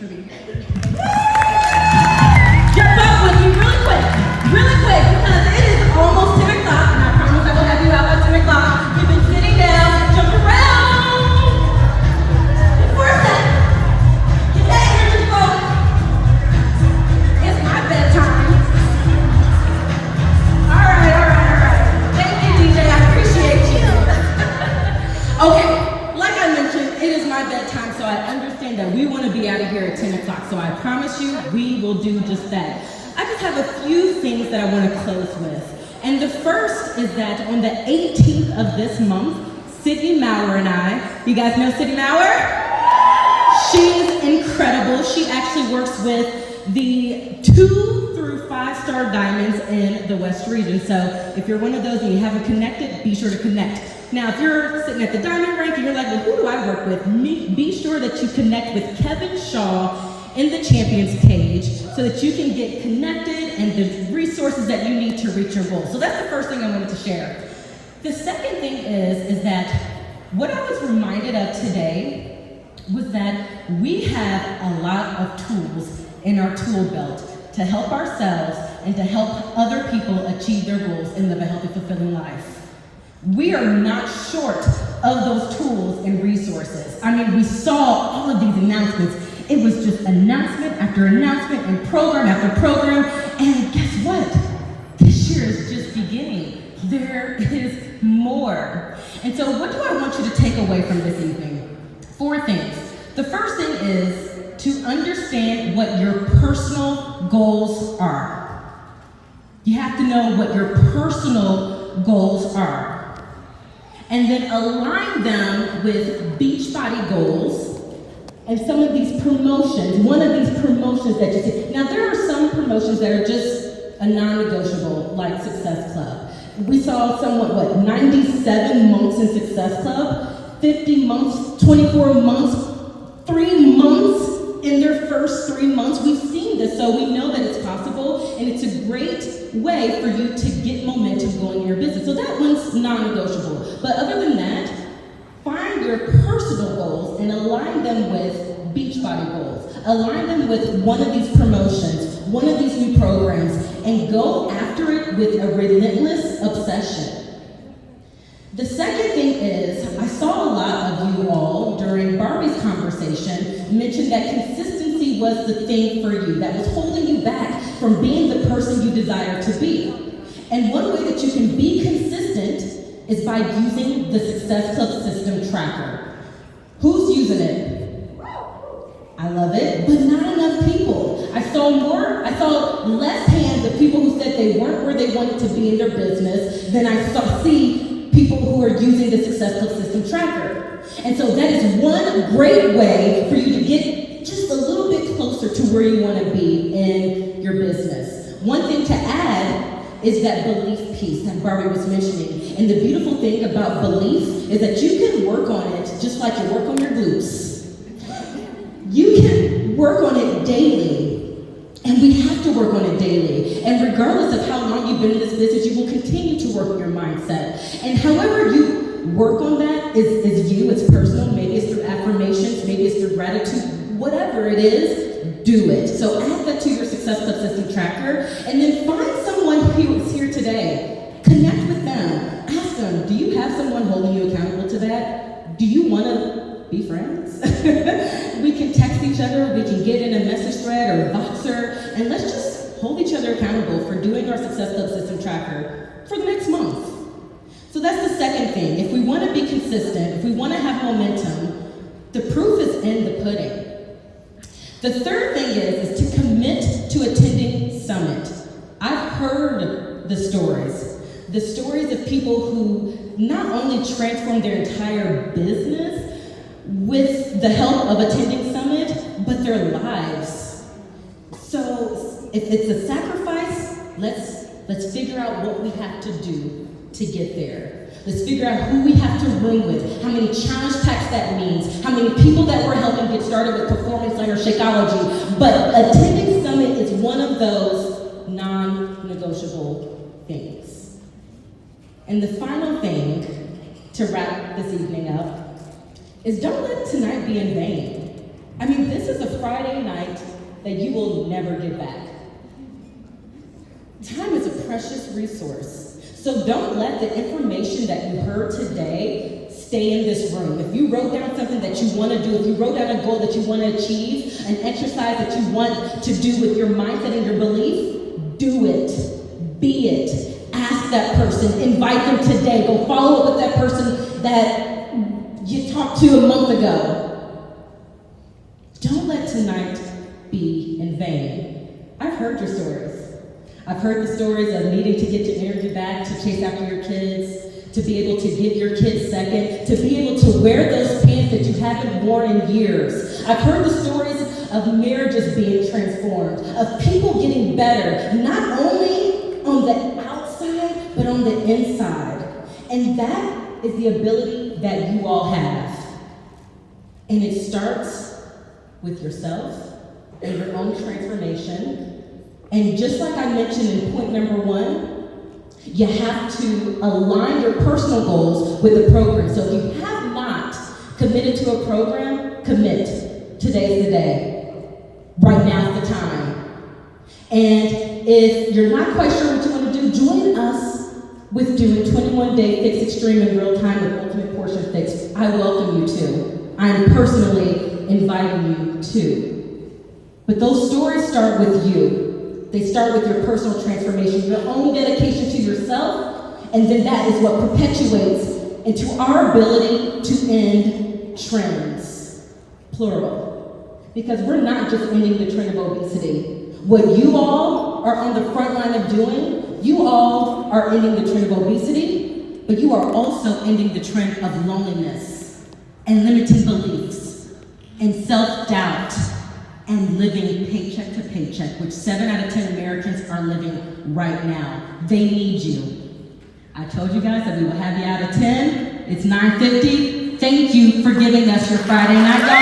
for being here. Jump up with me really quick, because it is almost 10 o'clock, and I promise I will have you out by 10 o'clock. You've been sitting down, jump around. For a second, get that energy flowing. It's my bedtime. All right. Thank you, DJ, I appreciate you. Okay, like I mentioned, it is my bedtime, so I understand that we want to be out of here at 10 o'clock, so I promise you, we will do just that. I just have a few things that I want to close with. And the first is that on the 18th of this month, Sydney Maurer and I, you guys know Sydney Maurer? She is incredible. She actually works with the 2 through 5-star diamonds in the West region. So if you're one of those and you haven't connected, be sure to connect. Now, if you're sitting at the diamond rank and you're like, well, who do I work with? Be sure that you connect with Kevin Shaw in the Champions page so that you can get connected and the resources that you need to reach your goals. So that's the first thing I wanted to share. The second thing is that what I was reminded of today was that we have a lot of tools in our tool belt to help ourselves and to help other people achieve their goals and live a healthy, fulfilling life. We are not short of those tools and resources. I mean, we saw all of these announcements. It was just announcement after announcement and program after program. And guess what? This year is just beginning. There is more. And so what do I want you to take away from this evening? 4 things. The first thing is to understand what your personal goals are. You have to know what your personal goals are. And then align them with Beachbody goals and some of these promotions. One of these promotions that you see. Now, there are some promotions that are just a non-negotiable, like Success Club. We saw 97 months in Success Club, 50 months, 24 months, 3 months in their first 3 months. We've seen this, so we know that it's possible, and it's a great way for you to get momentum going in your business. So that one's non-negotiable. But other than that, find your personal goals and align them with Beachbody goals. Align them with one of these promotions, one of these new programs, and go after it with a relentless obsession. The second thing is, I saw a lot of you all during Barbie's conversation mention that consistency was the thing for you, that was holding you back from being the person you desire to be. And one way that you can be consistent is by using the Success Club System Tracker. Who's using it? I love it, but not enough people. I saw less hands of people who said they weren't where they wanted to be in their business than I see people who are using the Success Club System Tracker. And so that is one great way for you to get just a little bit closer to where you want to be in your business. One thing to add is that belief piece that Barbie was mentioning. And the beautiful thing about belief is that you can work on it just like you work on your glutes. You can work on it daily, and we have to work on it daily. And regardless of how long you've been in this business, you will continue to work on your mindset. And however you work on that is you, it's personal. Maybe it's through affirmations, maybe it's through gratitude, whatever it is, do it. So add that to your Success Club System Tracker, and then find someone who is here today. Connect with them. Ask them, do you have someone holding you accountable to that? Do you want to be friends? We can text each other, we can get in a message thread or a Voxer, and let's just hold each other accountable for doing our Success Club System Tracker for the next month. So that's the second thing. If we want to be consistent, if we want to have momentum, the proof is in the pudding. The third thing is to commit to attending Summit. I've heard the stories of people who not only transformed their entire business with the help of attending Summit, but their lives. So if it's a sacrifice, let's figure out what we have to do to get there. Let's figure out who we have to room with, how many challenge packs that means, how many people that we're helping get started with Performance Center Shakeology. But attending Summit is one of those non-negotiable things. And the final thing to wrap this evening up is don't let tonight be in vain. I mean, this is a Friday night that you will never get back. Time is a precious resource. So don't let the information that you heard today stay in this room. If you wrote down something that you want to do, if you wrote down a goal that you want to achieve, an exercise that you want to do with your mindset and your belief, do it. Be it. Ask that person. Invite them today. Go follow up with that person that you talked to a month ago. Don't let tonight be in vain. I've heard your stories. I've heard the stories of needing to get your energy back, to chase after your kids, to be able to give your kids second, to be able to wear those pants that you haven't worn in years. I've heard the stories of marriages being transformed, of people getting better, not only on the outside, but on the inside. And that is the ability that you all have. And it starts with yourself and your own transformation. And just like I mentioned in point number 1, you have to align your personal goals with the program. So if you have not committed to a program, commit. Today's the day. Right now's the time. And if you're not quite sure what you want to do, join us with doing 21-day Fix Extreme in real time with Ultimate Portion Fix. I welcome you to. I'm personally inviting you to. But those stories start with you. They start with your personal transformation, your own dedication to yourself, and then that is what perpetuates into our ability to end trends, plural. Because we're not just ending the trend of obesity. What you all are on the front line of doing, you all are ending the trend of obesity, but you are also ending the trend of loneliness and limiting beliefs and self-doubt and living paycheck to paycheck, which 7 out of 10 Americans are living right now. They need you. I told you guys that we will have you out of 10. It's 9:50. Thank you for giving us your Friday night.